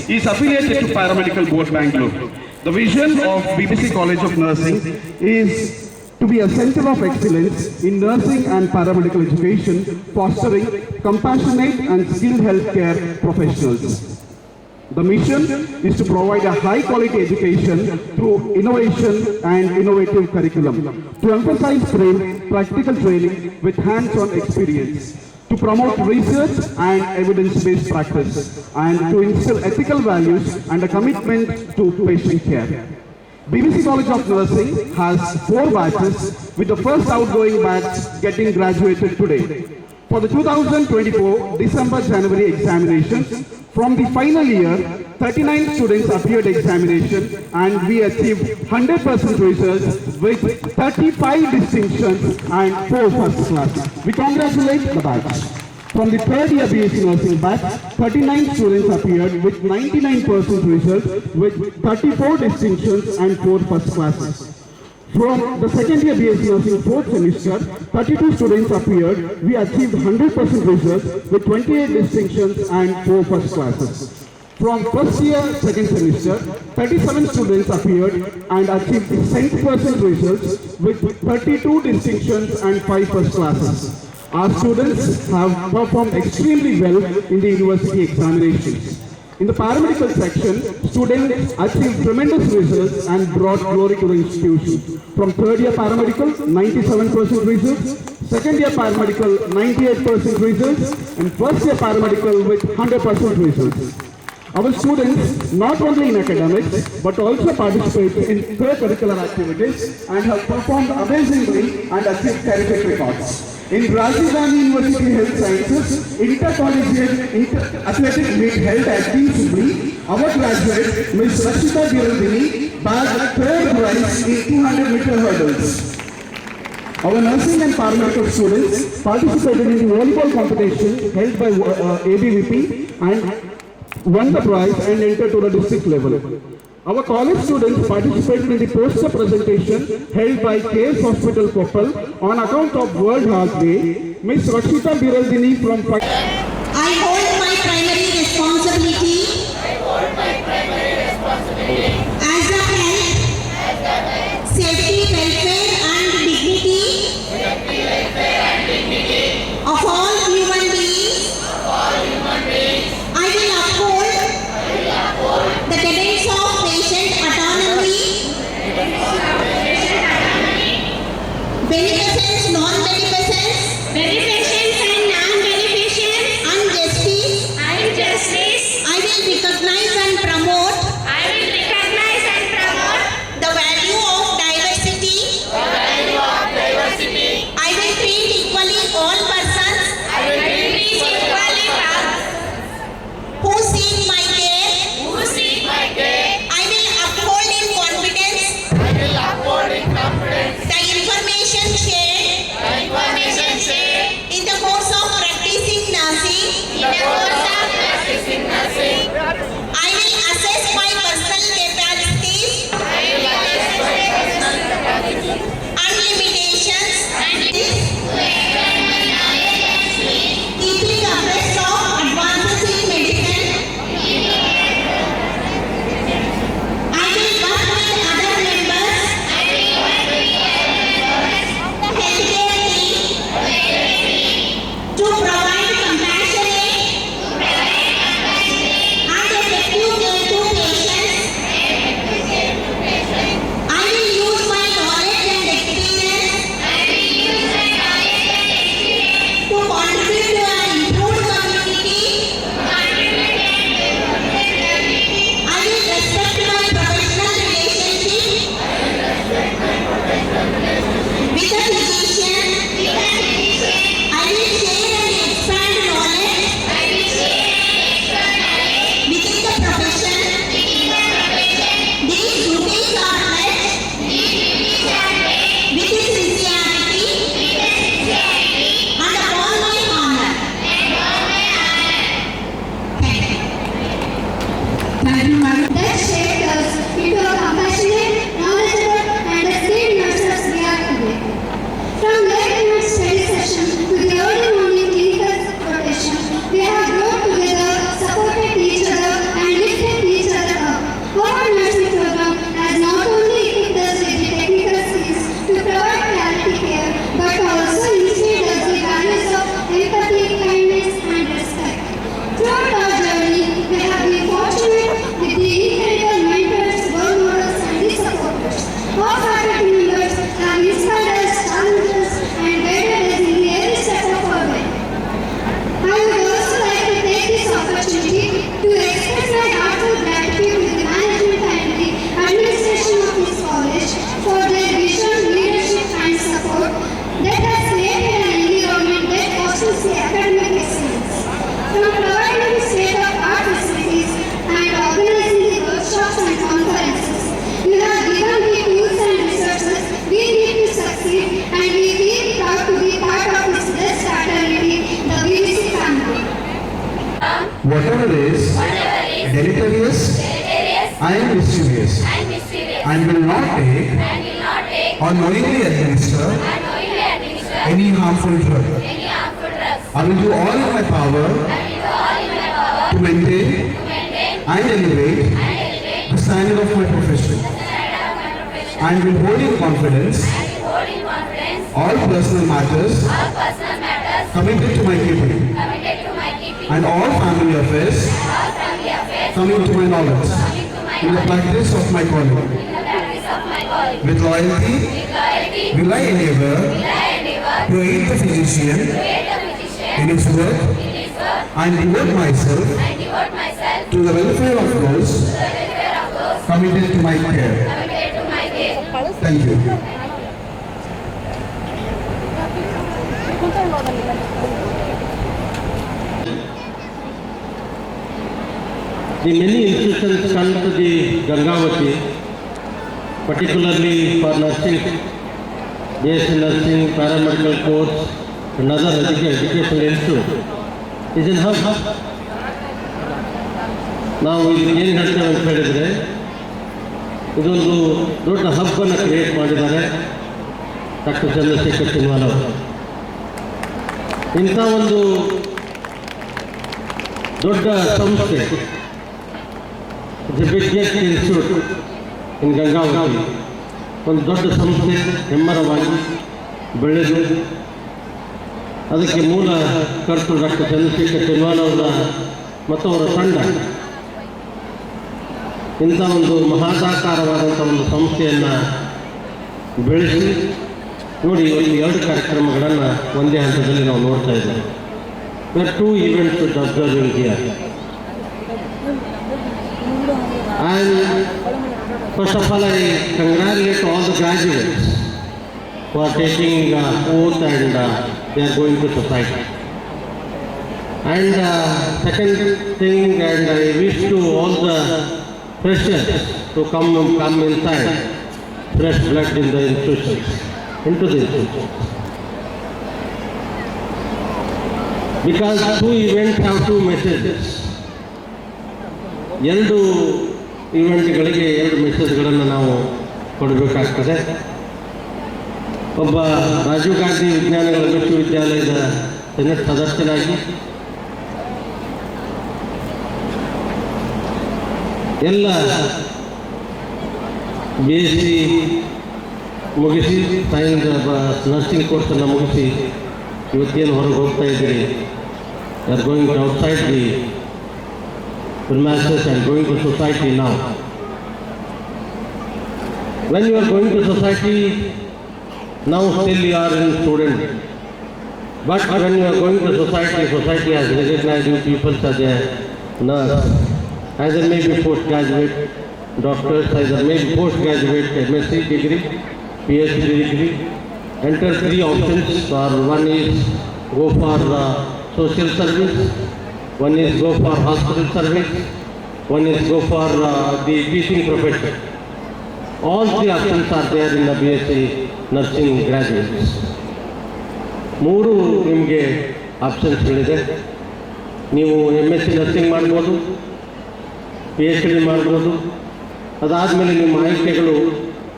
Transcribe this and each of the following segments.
is affiliated to Paramedical Board Bangalore. The vision of BBC College of Nursing is to be a center of excellence in nursing and paramedical education, fostering compassionate and skilled healthcare professionals. The mission is to provide a high-quality education through innovation and innovative curriculum, to emphasize practical training with hands-on experience, to promote research and evidence-based practice, and to instill ethical values and a commitment to patient care. BBC College of Nursing has 4 batches, with the first outgoing batch getting graduated today. For the 2024 December-January examinations, from the final year, 39 students appeared examination and we achieved 100% results with 35 distinctions and 4 first class. We congratulate the batch. From the third year BSc Nursing batch, 39 students appeared with 99% results with 34 distinctions and 4 first classes. From the second year BSc Nursing 4th semester, 32 students appeared. We achieved 100% results with 28 distinctions and 4 first classes. From first year second semester, 37 students appeared and achieved 100% results with 32 distinctions and 5 first classes. Our students have performed extremely well in the university examinations. In the paramedical section, students achieved tremendous results and brought glory to the institution. From third year paramedical, 97% results, second year paramedical, 98% results, and first year paramedical with 100% results. Our students not only in academics but also participate in co-curricular activities and have performed amazingly and achieved terrific records. In Rajiv Gandhi University Health Sciences, Inter-Collegiate Athletic Meet held at Kingsbury, our graduate, Ms. Rakshita Giraldini, bagged 3rd prize in 200-meter hurdles. Our nursing and paramedical students participated in the volleyball competition held by ABVP and won the prize and entered to the district level. Our college students participated in the poster presentation held by KS Hospital Koppal on account of World Heart Day. Ms. Rakshita Giraldini from I hold my primary responsibility as the health, safety, welfare and dignity of all human beings. I will uphold the tenets of patient autonomy, beneficence, non-beneficence, Beneficence and non-beneficence, and justice. I will recognize and promote I will recognize and promote the value of diversity, whatever is deleterious and mischievous, and will not take or knowingly administer any harmful drug. I will do all in my power to maintain and elevate the standard of my profession, and will hold in confidence all personal matters committed to my keeping, and all family affairs coming to my knowledge in the practice of my calling. With loyalty will I endeavor to aid the physician in his work and devote myself to the welfare of those committed to my care. Thank you. The many institutions come to the Gangavati, particularly for nursing, BSc nursing, paramedical course, and other educational institutes, is in hub. ನಾವು ಇಲ್ಲಿ ಏನು ಹೇಳ್ತೇವೆ ಅಂತ ಹೇಳಿದರೆ, ಇದೊಂದು ದೊಡ್ಡ ಹಬ್ಬನ್ನು create ಮಾಡಿದ್ದಾರೆ ಡಾಕ್ಟರ್ ಚಂದ್ರಶೇಖರ್ ಸಿನ್ವಾಲ್ ಅವರು. ಇಂಥ ಒಂದು ದೊಡ್ಡ ಸಂಸ್ಥೆ, the biggest institute in Gangavati, ಒಂದು ದೊಡ್ಡ ಸಂಸ್ಥೆ ಹೆಮ್ಮರವಾಗಿ ಬೆಳೆದು ಅದಕ್ಕೆ ಮೂಲ ಕರ್ತರು ಡಾಕ್ಟರ್ ಚಂದ್ರಶೇಖರ್ ಸಿನ್ವಾಲ್ ಅವರ ಮತ್ತು ಅವರ ತಂಡ ಇಂಥ ಒಂದು ಮಹದಾಕಾರವಾದಂಥ ಒಂದು ಸಂಸ್ಥೆಯನ್ನು ಬೆಳೆಸಿ ನೋಡಿ, ಇವತ್ತು 2 ಕಾರ್ಯಕ್ರಮಗಳನ್ನು ಒಂದೇ ಹಂತದಲ್ಲಿ ನಾವು ನೋಡ್ತಾ ಇದ್ದೇವೆ. There are 2 events to observe here. And first of all, I congratulate all the graduates who are taking oath and they are going to society. And second thing, and I wish to all the freshers to come inside, fresh blood in the institutions, into the institutions. Because 2 events have 2 messages. 2 ಇವೆಂಟ್ಗಳಿಗೆ 2 ಮೆಸೇಜ್ಗಳನ್ನು ನಾವು ಕೊಡಬೇಕಾಗ್ತದೆ. ಒಬ್ಬ ರಾಜೀವ್ ಗಾಂಧಿ ವಿಜ್ಞಾನಗಳ ವಿಶ್ವವಿದ್ಯಾಲಯದ senate ಸದಸ್ಯನಾಗಿ ಎಲ್ಲ BSc ಮುಗಿಸಿ, science nursing ಕೋರ್ಸನ್ನು ಮುಗಿಸಿ ಇವತ್ತೇನು ಹೊರಗೆ ಹೋಗ್ತಾ ಇದ್ದೀರಿ, you are going outside the premises and going to society now. When you are going to society, now still you are in student. But when you are going to society, society has recognized you people as a nurse, either maybe postgraduate doctors, either maybe postgraduate MSc degree, PhD degree. Enter 3 options, or one is go for social service, one is go for hospital service, one is go for the teaching profession. All 3 options are there in the BSc nursing graduates. 3 ನಿಮಗೆ ಆಪ್ಷನ್ಸ್ಗಳಿದೆ. ನೀವು MSc nursing ಮಾಡ್ಬೋದು, PhD ಮಾಡ್ಬೋದು. ಅದಾದಮೇಲೆ ನಿಮ್ಮ ಆಯ್ಕೆಗಳು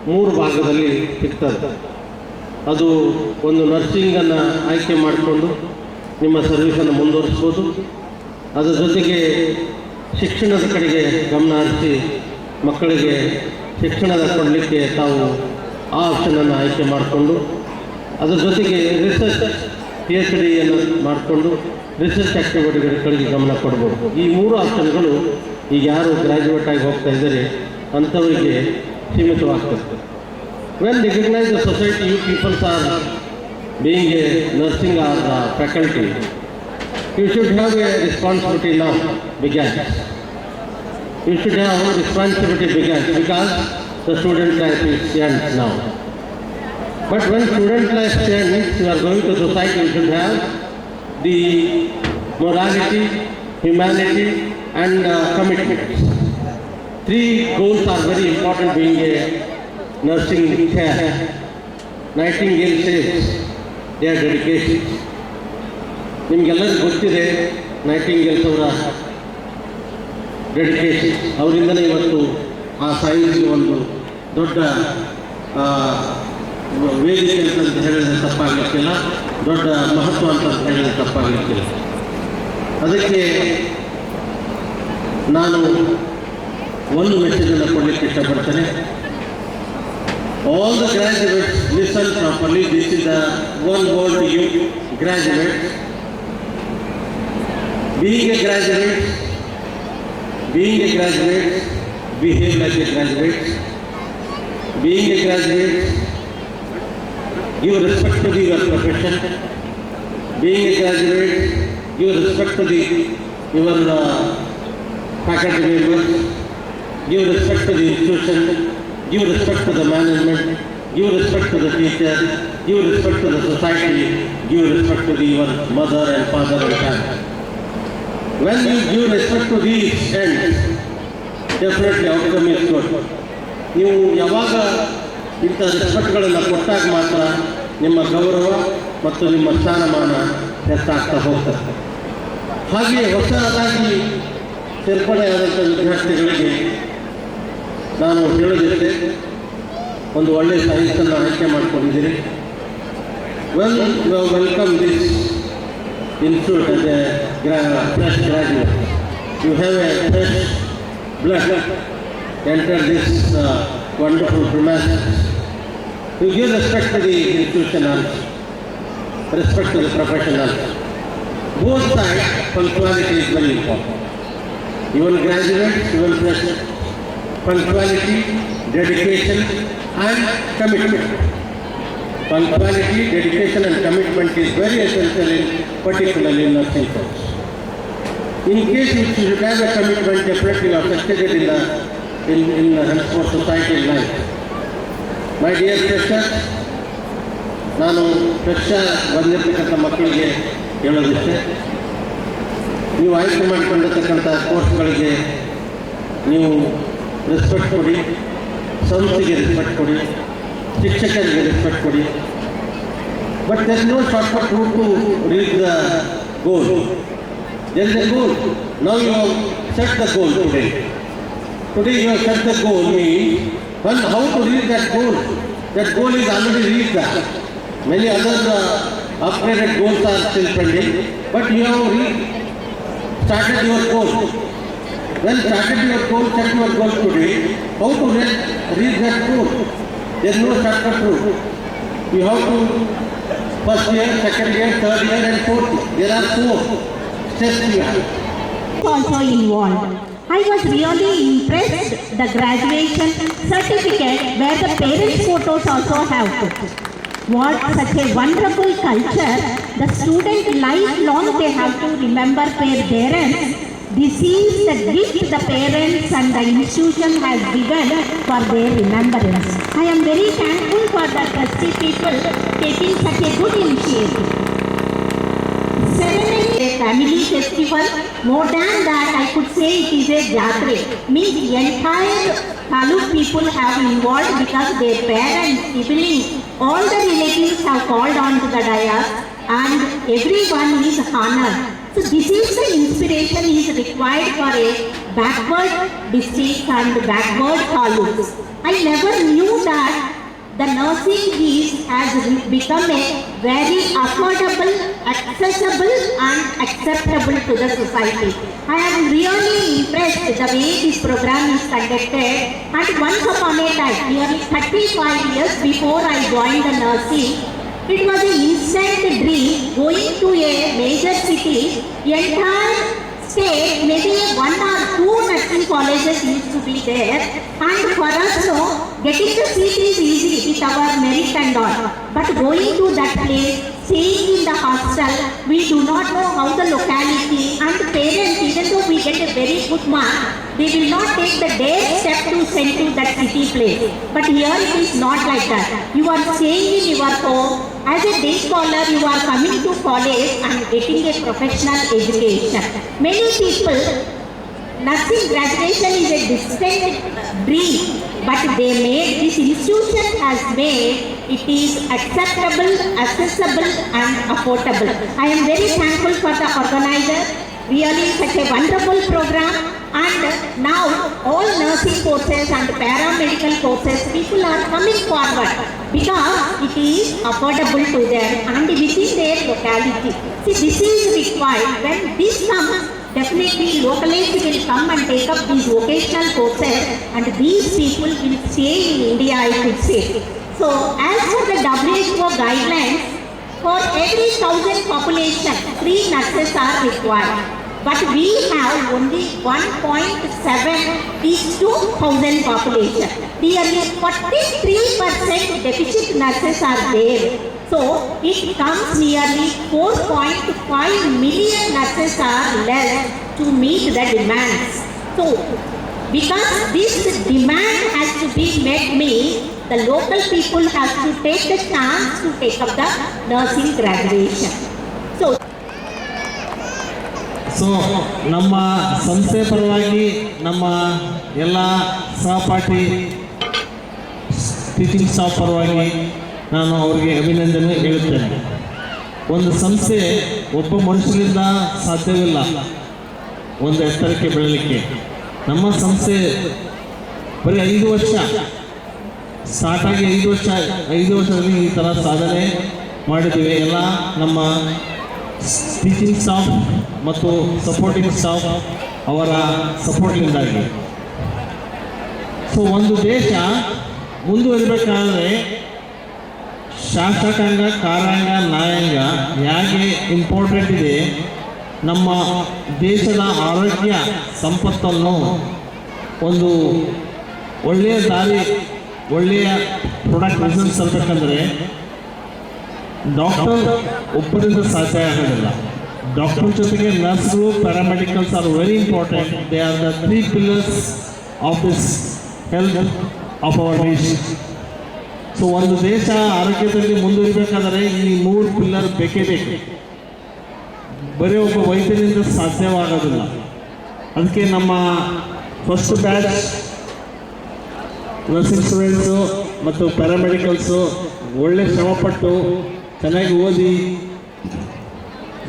3 ಭಾಗದಲ್ಲಿ ಸಿಗ್ತದೆ. ಅದು ಒಂದು ನರ್ಸಿಂಗನ್ನು ಆಯ್ಕೆ ಮಾಡಿಕೊಂಡು ನಿಮ್ಮ ಸರ್ವಿಸನ್ನು ಮುಂದುವರಿಸ್ಬೋದು. ಅದರ ಜೊತೆಗೆ ಶಿಕ್ಷಣದ ಕಡೆಗೆ ಗಮನ ಹರಿಸಿ ಮಕ್ಕಳಿಗೆ ಶಿಕ್ಷಣದ ಕೊಡಲಿಕ್ಕೆ ತಾವು ಆ ಆಪ್ಷನನ್ನು ಆಯ್ಕೆ ಮಾಡಿಕೊಂಡು, ಅದರ ಜೊತೆಗೆ ರಿಸರ್ಚ್ PhDಯನ್ನು ಮಾಡಿಕೊಂಡು ರಿಸರ್ಚ್ ಆ್ಯಕ್ಟಿವಿಟಿಗಳಿಗೆ ಗಮನ ಕೊಡ್ಬೋದು. ಈ 3 ಆಪ್ಷನ್ಗಳು ಈಗ ಯಾರು ಗ್ರ್ಯಾಜುಯೇಟ್ ಆಗಿ ಹೋಗ್ತಾ ಇದ್ದಾರೆ ಅಂಥವರಿಗೆ ಸೀಮಿತವಾಗ್ತದೆ. When recognise the society, you peoples are being a nursing or faculty, you should have a responsibility now began. You should have a responsibility began because the student life is end now. But when student life ends, you are going to society, you should have the morality, humanity and commitment. 3 goals are very important being a nursing care. Nightingale says their dedication. ನಿಮಗೆಲ್ಲರಿಗೂ ಗೊತ್ತಿದೆ Nightingale's ಅವರ dedication, ಅವರಿಂದಲೇ ಇವತ್ತು ಆ ಸೈನ್ಸ್ಗೆ ಒಂದು ದೊಡ್ಡ ವೇದಿಕೆ ಅಂತ ಹೇಳಿದ್ರೆ ತಪ್ಪಾಗಲಿಕ್ಕಿಲ್ಲ, ದೊಡ್ಡ ಮಹತ್ವ ಅಂತ ಹೇಳಿದ್ರೆ ತಪ್ಪಾಗಲಿಕ್ಕಿಲ್ಲ. ಅದಕ್ಕೆ ನಾನು ಒಂದು ಮೆಸೇಜನ್ನು ಕೊಡಲಿಕ್ಕೆ ಇಷ್ಟಪಡ್ತೇನೆ. All the graduates, listen properly. This is the one word to you, graduates. Being a graduate, behave like a graduate. Being a graduate, give respect to your profession. Being a graduate, give respect to your faculty members. Give respect to the institution. Give respect to the management. Give respect to the teacher. Give respect to the society. Give respect to your mother and father and family. When you give respect to these ends, definitely outcome is good. ನೀವು ಯಾವಾಗ ಇಂಥ ರೆಸ್ಪೆಕ್ಟ್ಗಳನ್ನು ಕೊಟ್ಟಾಗ ಮಾತ್ರ ನಿಮ್ಮ ಗೌರವ ಮತ್ತು ನಿಮ್ಮ ಸ್ಥಾನಮಾನ ಹೆಚ್ಚಾಗ್ತಾ ಹೋಗ್ತದೆ. ಹಾಗೆ ಹೊಸದಾಗಿ ಸೇರ್ಪಡೆಯಾದಂಥ ವಿದ್ಯಾರ್ಥಿಗಳಿಗೆ ನಾನು ಹೇಳೋದಿದೆ, ಒಂದು ಒಳ್ಳೆಯ ಸೈನ್ಸನ್ನು ಆಯ್ಕೆ ಮಾಡಿಕೊಂಡಿದ್ದೀರಿ. Welcome this institute as a fresh graduate. You have a fresh blood enter this wonderful premises. You give respect to the institution also, respect to the profession also. Both sides, punctuality is very important. Even graduates, even freshers, punctuality, dedication and commitment. Punctuality, dedication and commitment is very essential, particularly in nursing course. In case you should have a commitment, definitely you are succeeded in henceforth society life. My dear freshers, ನಾನು fresher ಬಂದಿರತಕ್ಕಂಥ ಮಕ್ಕಳಿಗೆ ಹೇಳೋದಿಷ್ಟೇ, ನೀವು ಆಯ್ಕೆ ಮಾಡಿಕೊಂಡಿರ್ತಕ್ಕಂಥ ಕೋರ್ಸ್ಗಳಿಗೆ ನೀವು respect ಕೊಡಿ, ಸಂಸ್ಥೆಗೆ ರೆಸ್ಪೆಕ್ಟ್ ಕೊಡಿ, ಶಿಕ್ಷಕರಿಗೆ ರೆಸ್ಪೆಕ್ಟ್ ಕೊಡಿ. But there is no shortcut route to reach the goal. There is a goal. Now you have set the goal today. Today you have set the goal means how to reach that goal. That goal is already reached. Many other upgraded goals are still pending, but you have started your goal. When started your goal, set your goal today. How to reach that goal? There is no shortcut route. You have to first year, second year, third year and fourth year. There are 4 steps you have. Also involved. I was really impressed the graduation certificate where the parents' photos also have put. What such a wonderful culture. The student lifelong they have to remember their parents. This is the gift the parents and the institution has given for their remembrance. I am very thankful for the trustee people taking such a good initiative. Ceremony, a family festival. More than that, I could say it is a jatre. Means the entire Taluk people have involved because their parents, siblings, all the relatives have called on to the dais and everyone is honored. So this is the inspiration is required for a backward district and backward taluks. I never knew that the nursing has become a very affordable, accessible and acceptable to the society. I am really impressed the way this program is conducted, and once upon a time, nearly 35 years before I joined the nursing, it was an instant dream going to a major city, entire state, maybe 1 or 2 nursing colleges used to be there, and for us, getting the seat is easy with our merit and all. But going to that place, staying in the hostel, we do not know how the locality and parents, even though we get a very good mark, they will not take the dare step to send to that city place. But here it is not like that. You are staying in your home. As a day scholar, you are coming to college and getting a professional education. Many people, nursing graduation is a distant dream, but this institution has made it is acceptable, accessible and affordable. I am very thankful for the organizer. Really such a wonderful program. And now all nursing courses and paramedical courses, people are coming forward because it is affordable to them and within their locality. See, this is required. When this comes, definitely localites will come and take up these vocational courses and these people will stay in India, I could say. So as per the WHO guidelines, for every 1,000 population, 3 nurses are required. But we have only 1.7 each to 1,000 population. Nearly 43% deficit nurses are there. So it comes nearly 4.5 million nurses are less to meet the demands. So because this demand has to be met, the local people have to take the chance to take up the nursing graduation. So ನಮ್ಮ ಸಂಸ್ಥೆ ಪರವಾಗಿ ನಮ್ಮ ಎಲ್ಲ ಸಹಪಾಠಿ teaching staff ಪರವಾಗಿ ನಾನು ಅವರಿಗೆ ಅಭಿನಂದನೆ ಹೇಳುತ್ತೇನೆ. ಒಂದು ಸಂಸ್ಥೆ ಒಬ್ಬ ಮನುಷ್ಯರಿಂದ ಸಾಧ್ಯವಿಲ್ಲ ಒಂದು ಎತ್ತರಕ್ಕೆ ಬೆಳಲಿಕ್ಕೆ. ನಮ್ಮ ಸಂಸ್ಥೆ ಬರೀ 5 ವರ್ಷ ಸ್ಟಾರ್ಟ್ ಆಗಿ 5 ವರ್ಷದಲ್ಲಿ ಈ ಥರ ಸಾಧನೆ ಮಾಡಿದ್ದೀವಿ. ಎಲ್ಲ ನಮ್ಮ ಟೀಚಿಂಗ್ ಸ್ಟಾಫ್ ಮತ್ತು ಸಪೋರ್ಟಿಂಗ್ ಸ್ಟಾಫ್ ಅವರ ಸಪೋರ್ಟಿಂದಾಗಿ. ಸೊ ಒಂದು ದೇಶ ಮುಂದುವರಿಬೇಕಾದ್ರೆ ಶಾಸಕಾಂಗ, ಕಾರ್ಯಾಂಗ, ನ್ಯಾಯಾಂಗ ಹೇಗೆ ಇಂಪಾರ್ಟೆಂಟ್ ಇದೆ, ನಮ್ಮ ದೇಶದ ಆರೋಗ್ಯ ಸಂಪತ್ತನ್ನು ಒಂದು ಒಳ್ಳೆಯ ದಾರಿ, ಒಳ್ಳೆಯ ಪ್ರಾಡಕ್ಟ್ ರಿಸಲ್ಟ್ ತರಬೇಕಂದ್ರೆ ಡಾಕ್ಟರ್ ಒಬ್ಬರಿಂದ ಸಾಧ್ಯ ಆಗೋದಿಲ್ಲ. ಡಾಕ್ಟರ್ ಜೊತೆಗೆ ನರ್ಸ್ಗಳು, paramedicals are very important. They are the 3 pillars of this health of our nation. So ಒಂದು ದೇಶ ಆರೋಗ್ಯದಲ್ಲಿ ಮುಂದುವರಿಬೇಕಾದರೆ ಈ 3 ಪಿಲ್ಲರ್ ಬೇಕೇ ಬೇಕು. ಬರೀ ಒಬ್ಬ ವೈದ್ಯರಿಂದ ಸಾಧ್ಯವಾಗೋದಿಲ್ಲ. ಅದಕ್ಕೆ ನಮ್ಮ ಫಸ್ಟ್ ಬ್ಯಾಚ್ ನರ್ಸಿಂಗ್ ಸ್ಟೂಡೆಂಟ್ಸು ಮತ್ತು ಪ್ಯಾರಾಮೆಡಿಕಲ್ಸು ಒಳ್ಳೆ ಶ್ರಮಪಟ್ಟು ಚೆನ್ನಾಗಿ ಓದಿ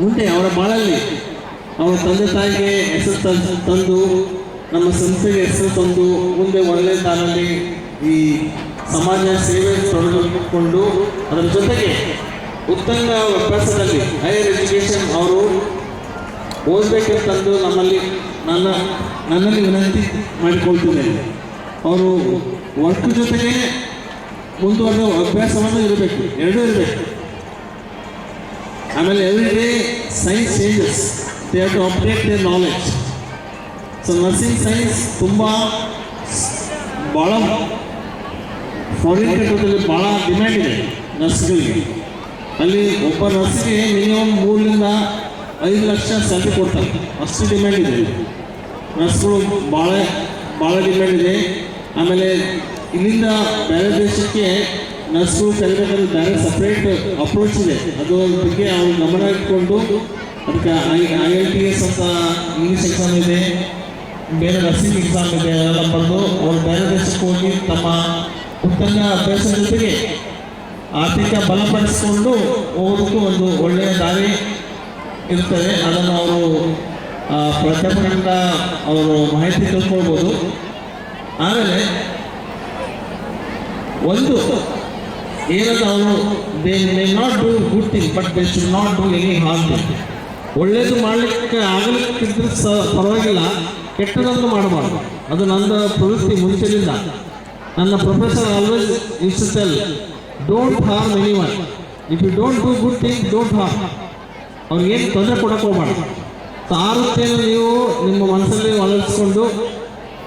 ಮುಂದೆ ಅವರ ಬಾಳಲ್ಲಿ ಅವರ ತಂದೆ ತಾಯಿಗೆ ಹೆಸರು ತಂದು ನಮ್ಮ ಸಂಸ್ಥೆಗೆ ಹೆಸರು ತಂದು ಮುಂದೆ ಒಳ್ಳೆಯ ದಾರಲ್ಲಿ ಈ ಸಮಾಜ ಸೇವೆ ತೊಡಗಿಕೊಂಡು ಅದರ ಜೊತೆಗೆ ಉತ್ತಮ ಅಭ್ಯಾಸದಲ್ಲಿ ಹೈಯರ್ ಎಜುಕೇಷನ್ ಅವರು ಓದಬೇಕಂತಂದು ನನ್ನಲ್ಲಿ ವಿನಂತಿ ಮಾಡಿಕೊಳ್ತಿದ್ದೇನೆ. ಅವರು ವರ್ಕ್ ಜೊತೆಗೆ ಮುಂದುವರೆದ ಅಭ್ಯಾಸವನ್ನು ಇರಬೇಕು, ಎರಡೂ ಇರಬೇಕು. ಆಮೇಲೆ every day science changes, they have to update their knowledge. So nursing science ತುಂಬ ಭಾಳ ಫಾರಿನ್ ಕಂಟ್ರಿಯಲ್ಲಿ ಭಾಳ ಡಿಮ್ಯಾಂಡ್ ಇದೆ ನರ್ಸ್ಗಳಿಗೆ. ಅಲ್ಲಿ ಒಬ್ಬ ನರ್ಸ್ಗೆ ಮಿನಿಮಮ್ 3 ರಿಂದ 5 ಲಕ್ಷ ಸ್ಯಾಲ್ರಿ ಕೊಡ್ತಾರೆ, ಅಷ್ಟು ಡಿಮ್ಯಾಂಡ್ ಇದೆ. ನರ್ಸ್ಗಳು ಭಾಳ ಡಿಮ್ಯಾಂಡ್ ಇದೆ. ಆಮೇಲೆ ಇಲ್ಲಿಂದ ಬೇರೆ ದೇಶಕ್ಕೆ ನರ್ಸ್ಗಳು ಕಲಿಬೇಕಾದ್ರೆ ಬೇರೆ ಸಪ್ರೇಟ್ ಅಪ್ರೋಚ್ ಇದೆ. ಅದು ಬಗ್ಗೆ ಅವ್ರು ಗಮನ ಇಟ್ಕೊಂಡು ಅದಕ್ಕೆ IELTS ಅಂತ ಇಂಗ್ಲೀಷ್ ಎಕ್ಸಾಮ್ ಇದೆ, ಬೇರೆ ನರ್ಸಿಂಗ್ ಎಕ್ಸಾಮ್ ಇದೆ, ಅದೆಲ್ಲ ಬಂದು ಅವ್ರು ಬೇರೆ ದೇಶಕ್ಕೆ ಹೋಗಿ ತಮ್ಮ ಉತ್ತಮ ಅಭ್ಯಾಸದ ಜೊತೆಗೆ ಆರ್ಥಿಕ ಬಲಪಡಿಸಿಕೊಂಡು ಹೋಗೋದಕ್ಕೂ ಒಂದು ಒಳ್ಳೆಯ ದಾರಿ ಇರ್ತದೆ. ಅದನ್ನು ಅವರು ಪ್ರಾಧ್ಯಾಪಕರಿಂದ ಅವರು ಮಾಹಿತಿ ತಿಳ್ಕೊಳ್ಬೋದು. ಆಮೇಲೆ ಒಂದು ಏನಂದ್ರೆ ಅವರು they may not do good thing but they should not do any harm thing. ಒಳ್ಳೆಯದು ಮಾಡಲಿಕ್ಕೆ ಆಗಲಿಕ್ಕಿದ್ರೆ ಪರವಾಗಿಲ್ಲ, ಕೆಟ್ಟದನ್ನು ಮಾಡಬಾರ್ದು. ಅದು ನನ್ನ ಪ್ರವೃತ್ತಿ ಮುಂಚೆಯಿಂದ. ನನ್ನ professor always use to tell, don't harm anyone. If you don't do good thing, don't harm. ಅವ್ರಿಗೇನು ತೊಂದರೆ ಕೊಡೋಕೆ ಹೋಗಬಾರ್ದು. ಆ ವೃತ್ತಿಯನ್ನು ನೀವು ನಿಮ್ಮ ಮನಸ್ಸಲ್ಲಿ ಅಳವಡಿಸ್ಕೊಂಡು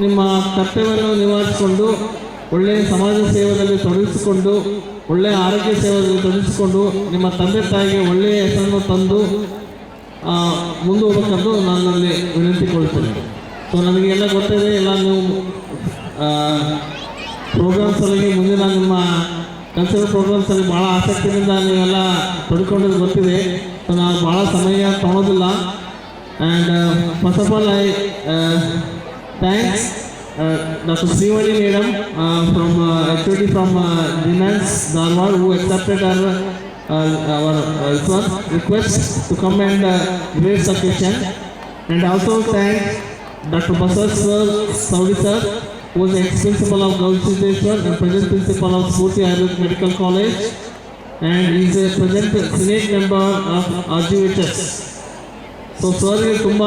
ನಿಮ್ಮ ಕರ್ತವ್ಯವನ್ನು ನಿವಾರಿಸಿಕೊಂಡು ಒಳ್ಳೆಯ ಸಮಾಜ ಸೇವೆಯಲ್ಲಿ ತೊಡಗಿಸಿಕೊಂಡು ಒಳ್ಳೆಯ ಆರೋಗ್ಯ ಸೇವೆಯಲ್ಲಿ ತೊಡಗಿಸಿಕೊಂಡು ನಿಮ್ಮ ತಂದೆ ತಾಯಿಗೆ ಒಳ್ಳೆಯ ಹೆಸರನ್ನು ತಂದು ಮುಂದೆ ಹೋಗ್ಬೇಕಂದು ನನ್ನಲ್ಲಿ ವಿನಂತಿಕೊಳ್ತೇನೆ. ಸೊ ನನಗೆಲ್ಲ ಗೊತ್ತಿದೆ, ಎಲ್ಲ ನೀವು ಪ್ರೋಗ್ರಾಮ್ಸಲ್ಲಿ ಮುಂದಿನ ನಿಮ್ಮ ಕಲ್ಚರಲ್ ಪ್ರೋಗ್ರಾಮ್ಸಲ್ಲಿ ಭಾಳ ಆಸಕ್ತಿಯಿಂದ ನೀವೆಲ್ಲ ತೊಡ್ಕೊಂಡಿದ್ದು ಗೊತ್ತಿದೆ. ಸೊ ನಾನು ಭಾಳ ಸಮಯ ತೊಗೊಳೋದಿಲ್ಲ. And first of all I thanks Dr. Srivani Madam from HOD from Dinans Dharwad, who accepted our request to come and grace occasion. And also thanks Dr. Basar Saudi sir, who was ex-principal of Gautama and present principal of Spurti Ayurvedic Medical College, and he is a present Senate member of RGHS. So sir ಗೆ ತುಂಬ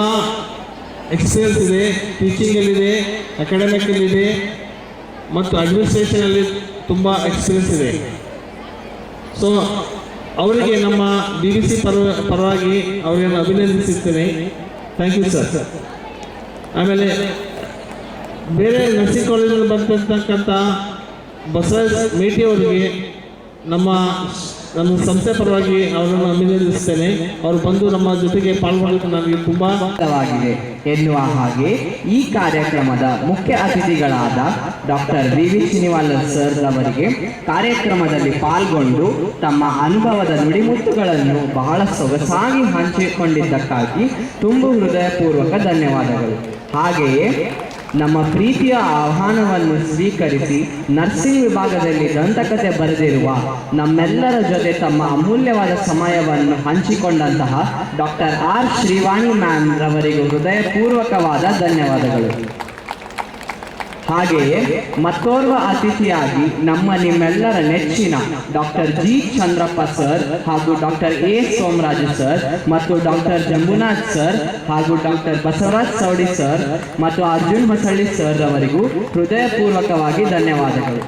experience ಇದೆ, ಟೀಚಿಂಗಲ್ಲಿದೆ, ಅಕಾಡೆಮಿಕಲ್ಲಿದೆ ಮತ್ತು ಅಡ್ಮಿನಿಸ್ಟ್ರೇಷನಲ್ಲಿ ತುಂಬ experience ಇದೆ. So ಅವರಿಗೆ ನಮ್ಮ BBC ಪರವಾಗಿ ಅವರನ್ನು ಅಭಿನಂದಿಸುತ್ತೇನೆ. Thank you sir. ಆಮೇಲೆ ಬೇರೆ ನರ್ಸಿಂಗ್ ಕಾಲೇಜಲ್ಲಿ ಬಂದಿರ್ತಕ್ಕಂಥ ಬಸವರಾಜ್ ಮೇಟಿ ಅವರಿಗೆ ನಮ್ಮ ಸಂಸ್ಥೆ ಪರವಾಗಿ ಅವರನ್ನು ಅಭಿನಂದಿಸುತ್ತೇನೆ. ಅವರು ಬಂದು ನಮ್ಮ ಜೊತೆಗೆ ಪಾಲ್ಗೊಳ್ಳಲು ನನಗೆ ತುಂಬ ವಾಗಿದೆ ಎನ್ನುವ ಹಾಗೆ ಈ ಕಾರ್ಯಕ್ರಮದ ಮುಖ್ಯ ಅತಿಥಿಗಳಾದ ಡಾಕ್ಟರ್ ವಿ ಶ್ರೀನಿವಾಲ್ ಸರ್ ಅವರಿಗೆ ಕಾರ್ಯಕ್ರಮದಲ್ಲಿ ಪಾಲ್ಗೊಂಡು ತಮ್ಮ ಅನುಭವದ ನುಡಿಮುತ್ತುಗಳನ್ನು ಬಹಳ ಸೊಗಸಾಗಿ ಹಂಚಿಕೊಂಡಿದ್ದಕ್ಕಾಗಿ ತುಂಬು ಹೃದಯಪೂರ್ವಕ ಧನ್ಯವಾದಗಳು. ಹಾಗೆಯೇ ನಮ್ಮ ಪ್ರೀತಿಯ ಆಹ್ವಾನವನ್ನು ಸ್ವೀಕರಿಸಿ ನರ್ಸಿಂಗ್ ವಿಭಾಗದಲ್ಲಿ ದಂತಕತೆ ಬರೆದಿರುವ ನಮ್ಮೆಲ್ಲರ ಜೊತೆ ತಮ್ಮ ಅಮೂಲ್ಯವಾದ ಸಮಯವನ್ನು ಹಂಚಿಕೊಂಡಂತಹ ಡಾಕ್ಟರ್ ಆರ್ ಶ್ರೀವಾಣಿ ಮ್ಯಾಮ್ ರವರಿಗೂ ಹೃದಯಪೂರ್ವಕವಾದ ಧನ್ಯವಾದಗಳು. ಹಾಗೆಯೇ ಮತ್ತೋರ್ವ ಅತಿಥಿಯಾಗಿ ನಿಮ್ಮೆಲ್ಲರ ನೆಚ್ಚಿನ ಡಾಕ್ಟರ್ ಜಿ ಚಂದ್ರಪ್ಪ ಸರ್ ಹಾಗೂ ಡಾಕ್ಟರ್ ಎ ಸೋಮರಾಜು ಸರ್ ಮತ್ತು ಡಾಕ್ಟರ್ ಜಂಬುನಾಥ್ ಸರ್ ಹಾಗೂ ಡಾಕ್ಟರ್ ಬಸವರಾಜ್ ಸೌಡಿ ಸರ್ ಮತ್ತು ಅರ್ಜುನ್ ಹೊಸಳ್ಳಿ ಸರ್ ಅವರಿಗೂ ಹೃದಯಪೂರ್ವಕವಾಗಿ ಧನ್ಯವಾದಗಳು.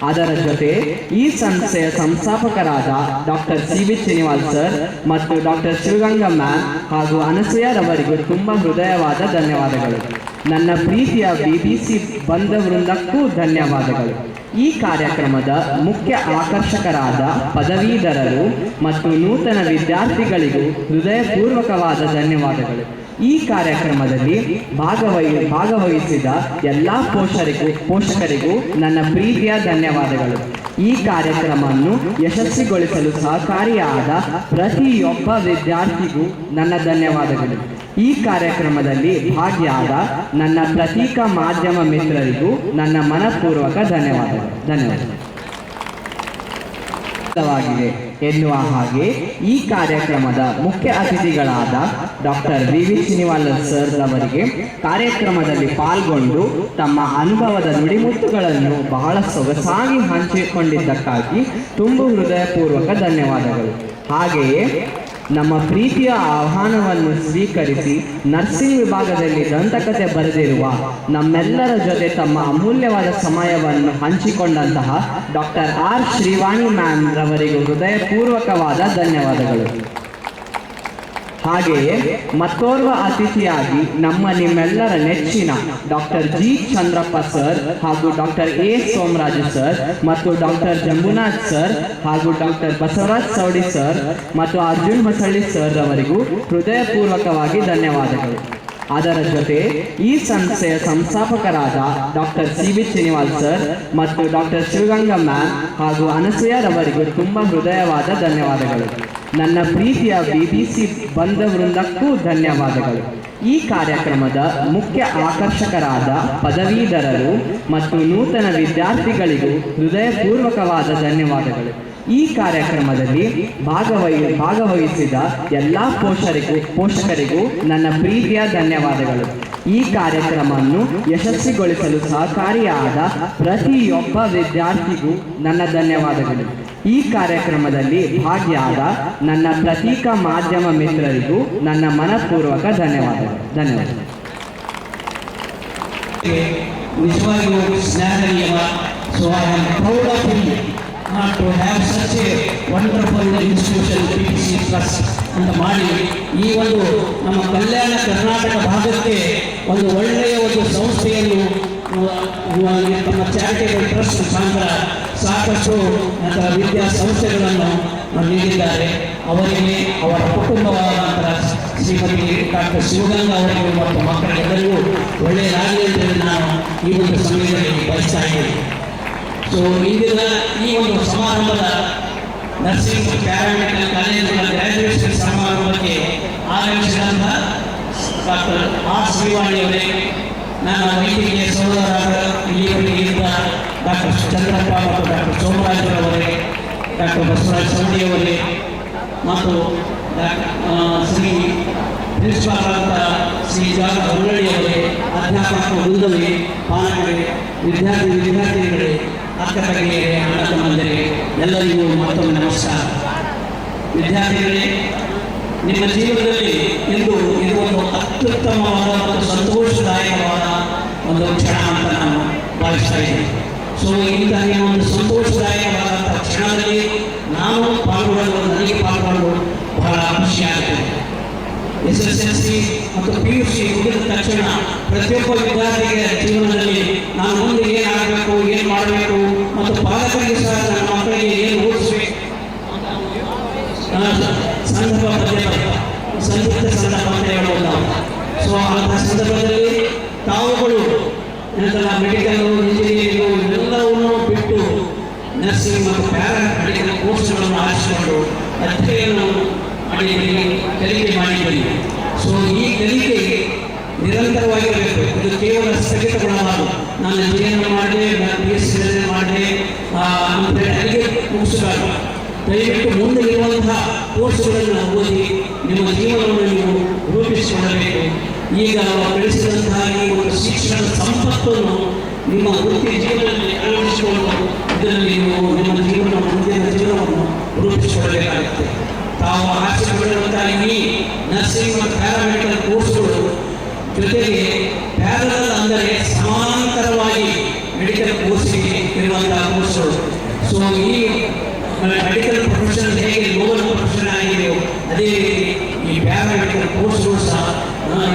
ಅದರ ಜೊತೆ ಈ ಸಂಸ್ಥೆಯ ಸಂಸ್ಥಾಪಕರಾದ ಡಾಕ್ಟರ್ ವಿ ಶ್ರೀನಿವಾಲ್ ಸರ್ ಮತ್ತು ಡಾಕ್ಟರ್ ಶಿವಗಂಗಾ ಮ್ಯಾಮ್ ಹಾಗೂ ಅನಸೂಯರವರಿಗೂ ತುಂಬ ಹೃದಯವಾದ ಧನ್ಯವಾದಗಳು. ನನ್ನ ಪ್ರೀತಿಯ BBC ಬಂಧವೃಂದಕ್ಕೂ ಧನ್ಯವಾದಗಳು. ಈ ಕಾರ್ಯಕ್ರಮದ ಮುಖ್ಯ ಆಕರ್ಷಕರಾದ ಪದವೀಧರರು ಮತ್ತು ನೂತನ ವಿದ್ಯಾರ್ಥಿಗಳಿಗೂ ಹೃದಯಪೂರ್ವಕವಾದ ಧನ್ಯವಾದಗಳು. ಈ ಕಾರ್ಯಕ್ರಮದಲ್ಲಿ ಭಾಗವಹಿಸಿದ ಎಲ್ಲ ಪೋಷಕರಿಗೂ ನನ್ನ ಪ್ರೀತಿಯ ಧನ್ಯವಾದಗಳು. ಈ ಕಾರ್ಯಕ್ರಮವನ್ನು ಯಶಸ್ವಿಗೊಳಿಸಲು ಸಹಕಾರಿಯಾದ ಪ್ರತಿಯೊಬ್ಬ ವಿದ್ಯಾರ್ಥಿಗೂ ನನ್ನ ಧನ್ಯವಾದಗಳು. ಈ ಕಾರ್ಯಕ್ರಮದಲ್ಲಿ ಭಾಗಿಯಾದ ನನ್ನ ಪ್ರತೀಕ ಮಾಧ್ಯಮ ಮಿತ್ರರಿಗೂ ನನ್ನ ಮನಪೂರ್ವಕ ಧನ್ಯವಾದಗಳು. ಎನ್ನುವ ಹಾಗೆ ಈ ಕಾರ್ಯಕ್ರಮದ ಮುಖ್ಯ ಅತಿಥಿಗಳಾದ ಡಾಕ್ಟರ್ ವಿ ಶ್ರೀನಿವಾಲ್ ಸರ್ ಅವರಿಗೆ ಕಾರ್ಯಕ್ರಮದಲ್ಲಿ ಪಾಲ್ಗೊಂಡು ತಮ್ಮ ಅನುಭವದ ನುಡಿಮುತ್ತುಗಳನ್ನು ಬಹಳ ಸೊಗಸಾಗಿ ಹಂಚಿಕೊಂಡಿದ್ದಕ್ಕಾಗಿ ತುಂಬು ಹೃದಯಪೂರ್ವಕ ಧನ್ಯವಾದಗಳು. ಹಾಗೆಯೇ ನಮ್ಮ ಪ್ರೀತಿಯ ಆಹ್ವಾನವನ್ನು ಸ್ವೀಕರಿಸಿ ನರ್ಸಿಂಗ್ ವಿಭಾಗದಲ್ಲಿ ದಂತಕತೆ ಬರೆದಿರುವ ನಮ್ಮೆಲ್ಲರ ಜೊತೆ ತಮ್ಮ ಅಮೂಲ್ಯವಾದ ಸಮಯವನ್ನು ಹಂಚಿಕೊಂಡಂತಹ ಡಾಕ್ಟರ್ ಆರ್ ಶ್ರೀವಾಣಿ ಮ್ಯಾಮ್ ರವರಿಗೂ ಹೃದಯಪೂರ್ವಕವಾದ ಧನ್ಯವಾದಗಳು. ಹಾಗೆಯೇ ಮತ್ತೋರ್ವ ಅತಿಥಿಯಾಗಿ ನಿಮ್ಮೆಲ್ಲರ ನೆಚ್ಚಿನ ಡಾಕ್ಟರ್ ಜಿ ಚಂದ್ರಪ್ಪ ಸರ್ ಹಾಗೂ ಡಾಕ್ಟರ್ ಎ ಸೋಮರಾಜು ಸರ್ ಮತ್ತು ಡಾಕ್ಟರ್ ಜಂಬುನಾಥ್ ಸರ್ ಹಾಗೂ ಡಾಕ್ಟರ್ ಬಸವರಾಜ್ ಸೌಡಿ ಸರ್ ಮತ್ತು ಅರ್ಜುನ್ ಹೊಸಳ್ಳಿ ಸರ್ ಅವರಿಗೂ ಹೃದಯಪೂರ್ವಕವಾಗಿ ಧನ್ಯವಾದಗಳು. ಅದರ ಜೊತೆ ಈ ಸಂಸ್ಥೆಯ ಸಂಸ್ಥಾಪಕರಾದ ಡಾಕ್ಟರ್ ವಿ ಶ್ರೀನಿವಾಲ್ ಸರ್ ಮತ್ತು ಡಾಕ್ಟರ್ ಶಿವಗಂಗಾ ಮ್ಯಾಮ್ ಹಾಗೂ ಅನಸೂಯರವರಿಗೂ ತುಂಬ ಹೃದಯವಾದ ಧನ್ಯವಾದಗಳು. ನನ್ನ ಪ್ರೀತಿಯ BBC ಬಂಧವೃಂದಕ್ಕೂ ಧನ್ಯವಾದಗಳು. ಈ ಕಾರ್ಯಕ್ರಮದ ಮುಖ್ಯ ಆಕರ್ಷಕರಾದ ಪದವೀಧರರು ಮತ್ತು ನೂತನ ವಿದ್ಯಾರ್ಥಿಗಳಿಗೂ ಹೃದಯಪೂರ್ವಕವಾದ ಧನ್ಯವಾದಗಳು. ಈ ಕಾರ್ಯಕ್ರಮದಲ್ಲಿ ಭಾಗವಹಿಸಿದ ಎಲ್ಲ ಪೋಷಕರಿಗೂ ನನ್ನ ಪ್ರೀತಿಯ ಧನ್ಯವಾದಗಳು. ಈ ಕಾರ್ಯಕ್ರಮವನ್ನು ಯಶಸ್ವಿಗೊಳಿಸಲು ಸಹಕಾರಿಯಾದ ಪ್ರತಿಯೊಬ್ಬ ವಿದ್ಯಾರ್ಥಿಗೂ ನನ್ನ ಧನ್ಯವಾದಗಳು. ಈ ಕಾರ್ಯಕ್ರಮದಲ್ಲಿ ಭಾಗಿಯಾದ ನನ್ನ ಪ್ರತೀಕ ಮಾಧ್ಯಮ ಮಿತ್ರರಿಗೂ ನನ್ನ ಮನಪೂರ್ವಕ ಧನ್ಯವಾದಗಳು. ನಿಜವಾಗಿಯೂ ಶ್ಲಾಘನೀಯ. So I am proud of him to have such a wonderful institution BBC Trust ಅಂತ ಮಾಡಿ ಈ ಒಂದು ನಮ್ಮ ಕಲ್ಯಾಣ ಕರ್ನಾಟಕ ಭಾಗಕ್ಕೆ ಒಂದು ಒಳ್ಳೆಯ ಒಂದು ಸಂಸ್ಥೆಯನ್ನು ತಮ್ಮ ಚಾರಿಟೇಬಲ್ ಟ್ರಸ್ಟ್ ಮುಖಾಂತರ ಸಾಕಷ್ಟು ವಿದ್ಯಾ ಸಂಸ್ಥೆಗಳನ್ನು ನೀಡಿದ್ದಾರೆ. ಅವರಿಗೆ ಅವರ ಕುಟುಂಬವಾದ ನಂತರ ಶ್ರೀಮತಿ ಡಾಕ್ಟರ್ ಶಿವಗಂಗಾ ಅವರಿಗೂ ಮತ್ತು ಮಕ್ಕಳಿಗೆಲ್ಲರಿಗೂ ಒಳ್ಳೆಯದಾಗಲಿ ಅಂತೇಳಿ ನಾನು ಈ ಒಂದು ಸಮಯದಲ್ಲಿ ಬಯಸ್ತಾ ಇದ್ದೇನೆ. ಸೊ ಇಂದಿನ ಈ ಒಂದು ಸಮಾರಂಭದ ನರ್ಸಿಂಗ್ ಪ್ಯಾರಾಮೆಡಿಕಲ್ ಕಾಲೇಜಿನ ಗ್ರ್ಯಾಜುಯೇಷನ್ ಸಮಾರಂಭಕ್ಕೆ ಆಗಮಿಸಿದಂಥ ಡಾಕ್ಟರ್ ಆರ್ ಶ್ರೀವಾಣಿ ಅವರೇ, ನಾನು ವೈದ್ಯಕೀಯ ಸಹೋದರರಾದ ಇಲ್ಲಿವರೆಗೆ ಇದ್ದ ಡಾಕ್ಟರ್ ಚಂದ್ರಪ್ಪ ಮತ್ತು ಡಾಕ್ಟರ್ ಸೋಮರಾಜರವರೇ, ಡಾಕ್ಟರ್ ಬಸವರಾಜ್ ಸೌಡಿಯವರೇ ಮತ್ತು ಶ್ರೀ ಪ್ರಿನ್ಸಿಪಾಲ್ ಶ್ರೀ ಜಾಗ ಹೊರಳ್ಳಿಯವರೇ, ಅಧ್ಯಾಪಕ ವೃಂದವೇ, ಪಾಲಕರೇ, ವಿದ್ಯಾರ್ಥಿನಿಗಳೇ, ಅಕ್ಕ ತಂಗಿಯರೇ, ಅಣ್ಣ ತಮ್ಮಂದಿರೇ, ಎಲ್ಲರಿಗೂ ಮತ್ತೊಮ್ಮೆ ನಮಸ್ಕಾರ. ವಿದ್ಯಾರ್ಥಿಗಳೇ, ನಿಮ್ಮ ಜೀವನದಲ್ಲಿ ಇಂದು ಇದು ಒಂದು ಅತ್ಯುತ್ತಮವಾದ ಮತ್ತು ಸಂತೋಷದಾಯಕವಾದ ಒಂದು ಕ್ಷಣ ಅಂತ ನಾನು ಭಾವಿಸ್ತಾ ಇದ್ದೀನಿ. ಸೊ ಇಂತಹ ಒಂದು ಸಂತೋಷದಾಯಕವಾದಂಥ ಕ್ಷಣದಲ್ಲಿ ನಾನು ಪಾಲ್ಗೊಳ್ಳಲು, ನನಗೆ ಪಾಲ್ಗೊಳ್ಳಲು ಬಹಳ ಖುಷಿಯಾಗುತ್ತದೆ. SSLC ಮತ್ತು PUC ಮುಗಿದ ತಕ್ಷಣ ಪ್ರತಿಯೊಬ್ಬ ವಿದ್ಯಾರ್ಥಿಗಳ ಜೀವನದಲ್ಲಿ ನಾನು ಮುಂದೆ ಏನಾಗಬೇಕು, ಏನು ಮಾಡಬೇಕು ಮತ್ತು ಪಾಲಕರಿಗೆ ಸಹ ನನ್ನ ಮಕ್ಕಳಿಗೆ ಏನು ಓದಿಸಬೇಕು ಸಂದಿಗ್ಧ ಸಂದರ್ಭ ಅಂತ ಹೇಳ್ಬೋದು ನಾವು. ಸೊ ಅಂತಹ ಸಂದರ್ಭದಲ್ಲಿ ತಾವುಗಳು ಮೆಡಿಕಲ್, ಇಂಜಿನಿಯರಿಂಗು ಇವೆಲ್ಲವನ್ನು ಬಿಟ್ಟು ನರ್ಸಿಂಗ್ ಮತ್ತು ಪ್ಯಾರಾಮೆಡಿಕಲ್ ಕೋರ್ಸ್ಗಳನ್ನು ಆರಿಸಿಕೊಂಡು ಅಧ್ಯಯನ ಮಾಡಿ ಕಲಿಕೆ ಮಾಡಿದ್ದೀರಿ. ಸೊ ಈ ಕಲಿಕೆ ನಿರಂತರವಾಗಿರಬೇಕು. ಇದು ಕೇವಲ ಸ್ಥಗಿತಗೊಳ್ಳಬಾರದು. ನಾನು ಇಂಜಿನಿಯರಿಂಗ್ ಮಾಡಿದೆ, BSc ಮಾಡಿದೆ ಅಂತ ಅಲ್ಲಿಗೆ ಮುಗಿಸಬಾರದು. ದಯವಿಟ್ಟು ಮುಂದೆ ಇರುವಂತಹ ಕೋರ್ಸ್ಗಳನ್ನು ಓದಿ ನಿಮ್ಮ ಜೀವನವನ್ನು ನೀವು ರೂಪಿಸಿಕೊಳ್ಳಬೇಕು. ಈಗ ಬೆಳೆಸಿದಂತಹ ಈ ಒಂದು ಶಿಕ್ಷಣದ ಸಂಪತ್ತನ್ನು ನಿಮ್ಮ ವೃತ್ತಿ ಜೀವನದಲ್ಲಿ ಅಳವಡಿಸಿಕೊಂಡು ಇದರಲ್ಲಿ ನೀವು ನಿಮ್ಮ ಮುಂದಿನ ಜೀವನವನ್ನು ರೂಪಿಸಿಕೊಳ್ಳಬೇಕಾಗುತ್ತೆ. ತಾವು ಆರಿಸಿಕೊಳ್ಳುವಂತಹ ಈ ನರ್ಸಿಂಗ್ ಮತ್ತು ಪ್ಯಾರಾಮೆಡಿಕಲ್ ಕೋರ್ಸ್ಗಳು ಜೊತೆಗೆ ಪ್ಯಾರಲಲ್ ಅಂದರೆ ಸಮಾಂತರವಾಗಿ ಮೆಡಿಕಲ್ ಕೋರ್ಸ್ಗೆ ಇರುವಂತಹ ಕೋರ್ಸ್ಗಳು. ಸೊ ಈ ಮೆಡಿಕಲ್ ಪ್ರೊಫೆಷನ್ ಹೇಗೆ ನೋಬಲ್ ಪ್ರೊಫೆಷನ್ ಆಗಿದೆಯೋ ಅದೇ ರೀತಿ ಈ ಪ್ಯಾರಾಮೆಡಿಕಲ್ ಕೋರ್ಸ್ಗಳು ಸಹ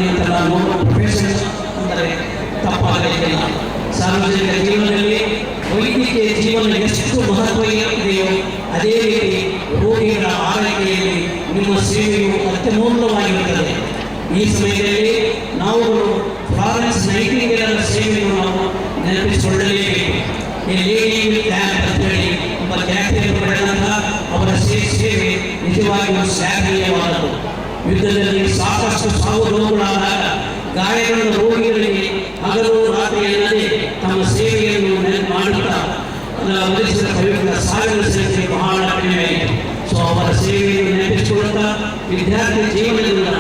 ಇಂತಹ ನೋಬಲ್ ಪ್ರೊಫೆಷನ್ ಅಂದರೆ ತಪ್ಪಾಗಲಿಕ್ಕಿಲ್ಲ. ಸಾರ್ವಜನಿಕ ಜೀವನದಲ್ಲಿ ವೈದ್ಯಕೀಯ ಜೀವನ ಎಷ್ಟು ಮಹತ್ವ ಇದೆಯೋ ಅದೇ ರೀತಿ ರೋಗಿಗಳ ಆರೈಕೆಯಲ್ಲಿ ನಿಮ್ಮ ಸೇವೆಯು ಅತ್ಯಮೂಲ್ಯವಾಗಿರುತ್ತದೆ. ಈ ಸಮಯದಲ್ಲಿ ನಾವುಗಳು ಫ್ಲಾರೆನ್ಸ್ ನೈಟಿಂಗೇಲ್ ಸೇವೆಯನ್ನು ನಾವು ನೆನಪಿಸಿಕೊಳ್ಳಲೇಬೇಕು. ಅಂತೇಳಿ ಒಬ್ಬ ಖ್ಯಾತಿಯನ್ನು ಪಡೆದಂತಹ ಅವರ ಸೇವೆ ನಿಜವಾಗಿಯೂ ಶ್ಲಾಘನೀಯವಾದದ್ದು. ಯುದ್ಧದಲ್ಲಿ ಸಾಕಷ್ಟು ಸಾವು ನೋವುಗಳಾದಾಗ ಗಾಯಗೊಂಡ ರೋಗಿಗಳಿಗೆ ಹಗಲು ರಾತ್ರಿ ಎನ್ನದೇ ತಮ್ಮ ಸೇವೆಯನ್ನು ಮಾಡುತ್ತಾ ಒದಗಿಸಿದ ಪವಿತ್ರ ಸಾವಿರ ಸಂಖ್ಯೆ ಬಹಳ ಕಡಿಮೆಯಾಯಿತು. ಸೊ ಅವರ ಸೇವೆಯನ್ನು ನೆನಪಿಸಿಕೊಳ್ಳುತ್ತಾ ವಿದ್ಯಾರ್ಥಿ ಜೀವನದಿಂದ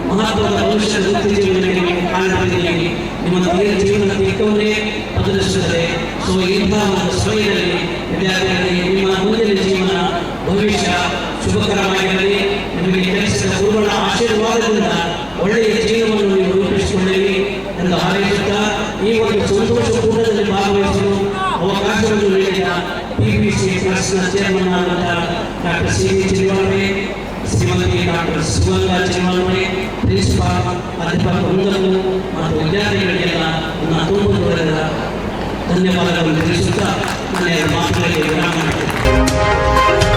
ಮಹತ್ವದ ಭವಿಷ್ಯದ ವೃತ್ತಿ ಜೀವನಕ್ಕೆ ನೀವು ಕಾರಣವಾಗಿದ್ದೀರಿ. ನಿಮ್ಮ ಜೀವನ ತೀರ್ಥವನ್ನೇ ಬದಲಿಸುತ್ತದೆ. ಸೊ ಇಂತಹ ಒಂದು ಸಮಯದಲ್ಲಿ ವಿದ್ಯಾರ್ಥಿಗಳಿಗೆ ನಿಮ್ಮ ಮುಂದಿನ ಜೀವನ ಭವಿಷ್ಯ ಶುಭಕರವಾಗಿರಲಿ. ನಿಮಗೆ ಕೆಲಸದ ಗುರುಗಳ ಆಶೀರ್ವಾದದಿಂದ ಒಳ್ಳೆಯ ಜೀವನವನ್ನು ನೀವು ರೂಪಿಸಿಕೊಳ್ಳಲಿ ಎಂದು ಹಾರೈಸುತ್ತಾ ಈ ಒಂದು ಸಂತೋಷ ಕೂಟದಲ್ಲಿ ಭಾಗವಹಿಸಲು ಅವಕಾಶವನ್ನು ನೀಡಿದ PPC ಟ್ರಸ್ಟ್ನ ಚೇರ್ಮನ್ ಆದಂತಹ doctor CV Chiriwalve, Shrimati doctor Shivaganga Chiriwalve, principal, ಅಧ್ಯಾಪಕ ವೃಂದಕ್ಕೂ ಮತ್ತು ವಿದ್ಯಾರ್ಥಿಗಳಿಗೆಲ್ಲ ನನ್ನ ತುಂಬ ಧನ್ಯವಾದಗಳನ್ನು ತಿಳಿಸುತ್ತಾ ನನ್ನ ಮಾತುಗಳಿಗೆ ವಿರಾಮ ನೀಡುತ್ತೇನೆ.